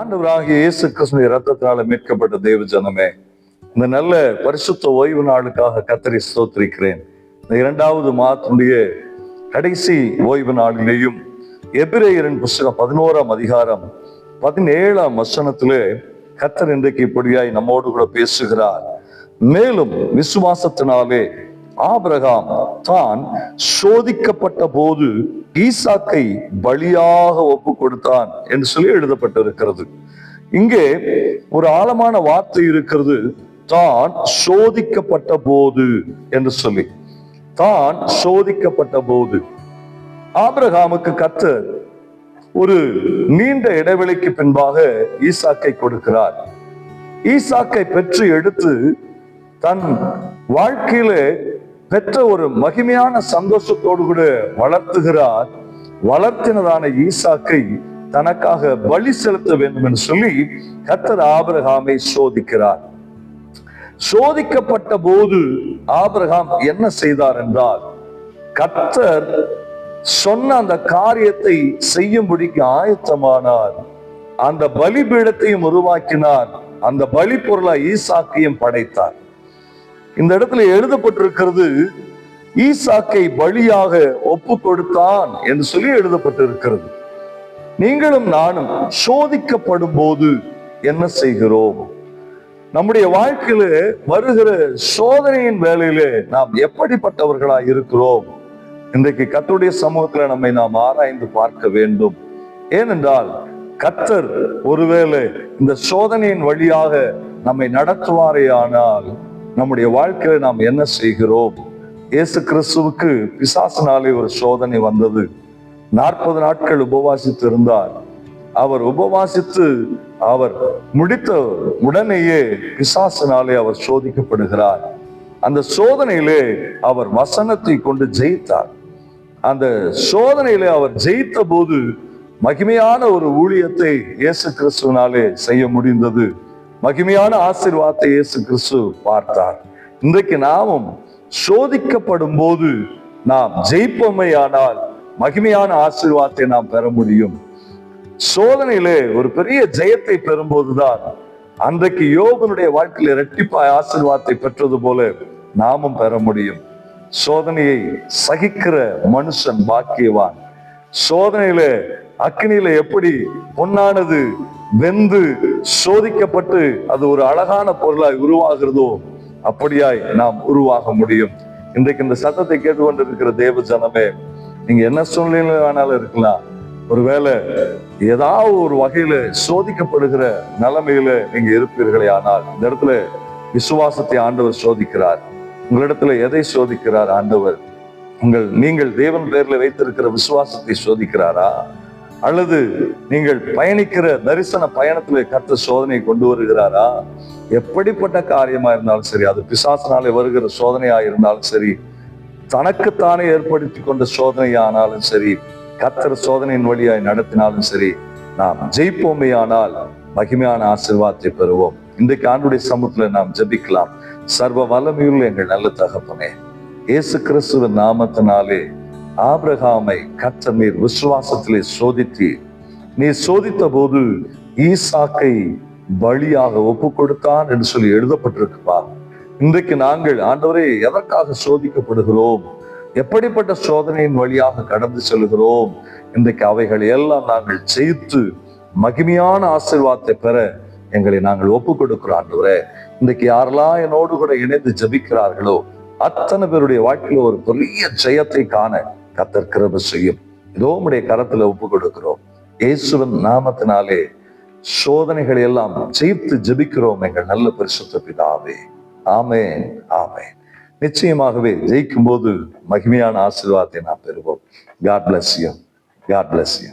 ஆண்டவராகிய இயேசு கிறிஸ்துவின் இரத்தத்தினால மீட்கப்பட்ட தேவ ஜனமே, இந்த நல்ல பரிசுத்த ஓய்வு நாளுக்காக கர்த்தரை ஸ்தோத்திரிக்கிறேன். இந்த 2வது மாதத்தினுடைய கடைசி ஓய்வு நாளிலேயும் எபிரேயரின் புஸ்தகம் 11ஆம் அதிகாரம் 17ஆம் வசனத்திலே கர்த்தர் இன்றைக்கு இப்படியாய் நம்மோடு கூட பேசுகிறார். மேலும் விசுவாசத்தினாலே ஆபிரகாம் தான் சோதிக்கப்பட்ட போது ஈசாக்கை பலியாக ஒப்பு கொடுத்தான் என்று சொல்லி எழுதப்பட்டிருக்கிறது. இங்கே ஒரு ஆழமான வார்த்தை இருக்கிறது, தான் சோதிக்கப்பட்ட போது என்று சொல்லி. தான் சோதிக்கப்பட்ட போது ஆபிரகாமுக்கு கர்த்தர் ஒரு நீண்ட இடைவெளிக்கு பின்பாக ஈசாக்கை கொடுக்கிறார். ஈசாக்கை பெற்று எடுத்து தன் வாழ்க்கையில பெற்ற ஒரு மகிமையான சந்தோஷத்தோடு கூட வளர்த்துகிறார். வளர்த்தினதான ஈசாக்கை தனக்காக பலி செலுத்த வேண்டும் என்று சொல்லி கர்த்தர் ஆபிரகாமை சோதிக்கிறார். சோதிக்கப்பட்ட போது ஆபிரகாம் என்ன செய்தார் என்றால், கர்த்தர் சொன்ன அந்த காரியத்தை செய்யும்படிக்கு ஆயத்தமானார். அந்த பலிபீடத்தையும் உருவாக்கினார். அந்த பலி பொருளை ஈசாக்கையும் படைத்தார். இந்த இடத்துல எழுதப்பட்டிருக்கிறது, ஈசாக்கை பலியாக ஒப்பு கொடுத்தான் என்று சொல்லி எழுதப்பட்டிருக்கிறது. நீங்களும் நானும் சோதிக்கப்படும் போது என்ன செய்கிறோம்? நம்முடைய வாழ்க்கையில வருகிற சோதனையின் வேளையிலே நாம் எப்படிப்பட்டவர்களாய் இருக்கிறோம்? இன்றைக்கு கர்த்தருடைய சமூகத்துல நம்மை நாம் ஆராய்ந்து பார்க்க வேண்டும். ஏனென்றால் கர்த்தர் ஒருவேளை இந்த சோதனையின் வழியாக நம்மை நடத்துவாரே ஆனால் நம்முடைய வாழ்க்கையில நாம் என்ன செய்கிறோம்? இயேசு கிறிஸ்துவுக்கு பிசாசினாலே ஒரு சோதனை வந்தது. 40 நாட்கள் உபவாசித்து இருந்தார். அவர் உபவாசித்து அவர் முடித்த உடனேயே பிசாசினாலே அவர் சோதிக்கப்படுகிறார். அந்த சோதனையிலே அவர் வசனத்தை கொண்டு ஜெயித்தார். அந்த சோதனையிலே அவர் ஜெயித்த போது மகிமையான ஒரு ஊழியத்தை இயேசு கிறிஸ்துவினாலே செய்ய முடிந்தது. மகிமையான ஆசீர்வாதத்தை இயேசு கிறிஸ்து பார்த்தார். இன்றைக்கு நாமும் சோதிக்கப்படும் போது நாம் ஜெயிப்போமையானால் மகிமையான ஆசீர்வாதத்தை நாம் பெற முடியும். சோதனையிலே ஒரு பெரிய ஜெயத்தை பெறும்போதுதான் அன்றைக்கு யோபனுடைய வாழ்க்கையில இரட்டிப்பாய் ஆசீர்வாதத்தை பெற்றது போல நாமும் பெற முடியும். சோதனையை சகிக்கிற மனுஷன் பாக்கியவான். சோதனையில அக்கினியில எப்படி பொன்னானது வெந்து சோதிக்கப்பட்டு அது ஒரு அழகான பொருளாய் உருவாகிறதோ அப்படியாய் நாம் உருவாக முடியும். இன்றைக்கு இந்த சத்தத்தை கேட்டுக்கொண்டிருக்கிற தேவ ஜனமே, நீங்க என்ன சூழ்நிலையில வேணாலும் இருக்கலாம். ஒருவேளை ஏதாவது ஒரு வகையில சோதிக்கப்படுகிற நிலைமையில நீங்க இருப்பீர்களே ஆனால் இந்த இடத்துல விசுவாசத்தை ஆண்டவர் சோதிக்கிறார். உங்களிடத்துல எதை சோதிக்கிறார் ஆண்டவர்? நீங்கள் தேவன் பேர்ல வைத்திருக்கிற விசுவாசத்தை சோதிக்கிறாரா? அல்லது நீங்கள் பயணிக்கிற தரிசன பயணத்துல கர்த்தர் சோதனை கொண்டு வருகிறாரா? எப்படிப்பட்ட காரியமா இருந்தாலும் சரி, அது பிசாசினாலே வருகிற சோதனையா இருந்தாலும் சரி, தனக்குத்தானே ஏற்படுத்தி கொண்ட சோதனையானாலும் சரி, கர்த்தர் சோதனையின் வழியாய் நடத்தினாலும் சரி, நாம் ஜெயிப்போமே ஆனால் மகிமையான ஆசீர்வாதத்தை பெறுவோம். இன்றைக்கு ஆண்டுடைய சமூகத்துல நாம் ஜெபிக்கலாம். சர்வ வல்லமையுள்ள எங்கள் நல்ல தகப்பனே, இயேசு கிறிஸ்துவின் நாமத்தினாலே ஆபிரகாமை கர்த்தர் நீர் விசுவாசத்திலே சோதித்து, நீ சோதித்த போது ஈசாக்கை பலியாக ஒப்பு கொடுத்தான் என்று சொல்லி எழுதப்பட்டிருக்குப்பா. இன்றைக்கு நாங்கள் ஆண்டவரே எதற்காக சோதிக்கப்படுகிறோம்? எப்படிப்பட்ட சோதனையின் வழியாக கடந்து செல்கிறோம்? இன்றைக்கு அவைகள் எல்லாம் நாங்கள் ஜெயித்து மகிமையான ஆசீர்வாதத்தை பெற எங்களை நாங்கள் ஒப்பு கொடுக்கிறோம் ஆண்டவரே. இன்றைக்கு யாரெல்லாம் என்னோடு கூட இணைந்து ஜெபிக்கிறார்களோ அத்தனை பேருடைய வாழ்க்கையில ஒரு பெரிய ஜெயத்தை காண கர்த்தர் கிருபை செய்யும். இதோ உம்முடைய கரத்துல ஒப்பு கொடுக்கிறோம். இயேசுவின் நாமத்தினாலே சோதனைகளை எல்லாம் ஜெயித்து ஜெபிக்கிறோம் எங்கள் நல்ல பரிசுத்த பிதாவே. ஆமென், ஆமென். நிச்சயமாகவே ஜெயிக்கும் போது மகிமையான ஆசீர்வாதத்தை நாம் பெறுவோம். God bless you. God bless you.